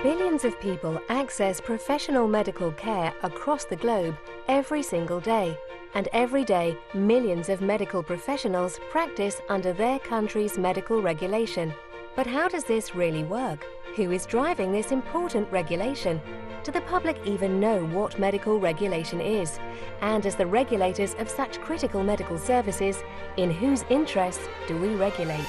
Billions of people access professional medical care across the globe every single day. And every day, millions of medical professionals practice under their country's medical regulation. But how does this really work? Who is driving this important regulation? Do the public even know what medical regulation is? And as the regulators of such critical medical services, in whose interests do we regulate?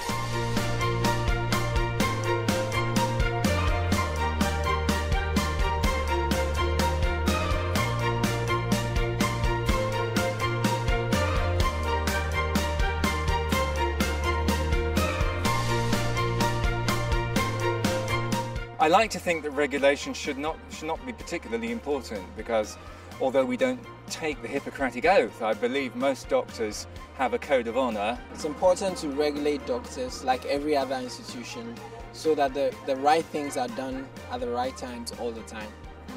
I like to think that regulation should not be particularly important, because although we don't take the Hippocratic Oath, I believe most doctors have a code of honour. It's important to regulate doctors like every other institution so that the right things are done at the right times all the time.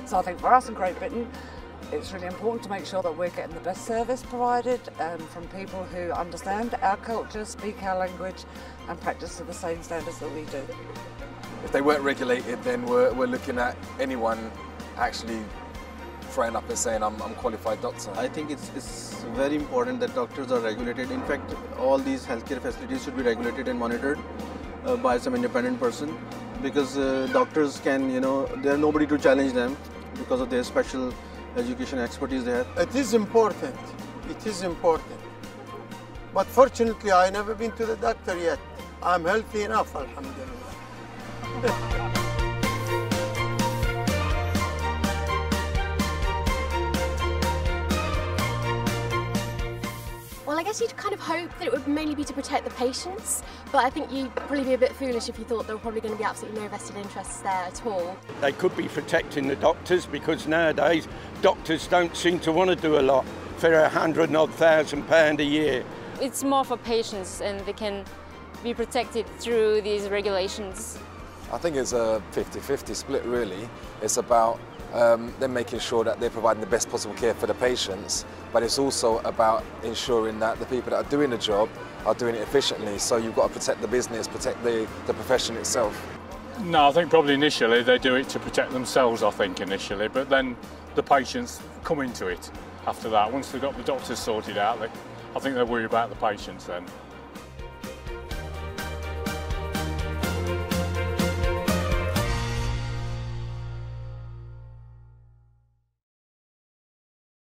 So I think for us in Great Britain, it's really important to make sure that we're getting the best service provided from people who understand our culture, speak our language and practice to the same standards that we do. If they weren't regulated, then we're looking at anyone actually throwing up and saying, I'm a qualified doctor. I think it's very important that doctors are regulated. In fact, all these healthcare facilities should be regulated and monitored by some independent person, because doctors can, there's nobody to challenge them because of their special education expertise they have. It is important. It is important. But fortunately, I've never been to the doctor yet. I'm healthy enough, alhamdulillah. Well, I guess you'd kind of hope that it would mainly be to protect the patients, but I think you'd probably be a bit foolish if you thought there were probably going to be absolutely no vested interests there at all. They could be protecting the doctors, because nowadays doctors don't seem to want to do a lot for £100,000 a year. It's more for patients, and they can be protected through these regulations. I think it's a 50-50 split, really. It's about them making sure that they're providing the best possible care for the patients, but it's also about ensuring that the people that are doing the job are doing it efficiently. So you've got to protect the business, protect the profession itself. No, I think probably initially they do it to protect themselves, I think, initially, but then the patients come into it after that. Once they've got the doctors sorted out, I think they worry about the patients then.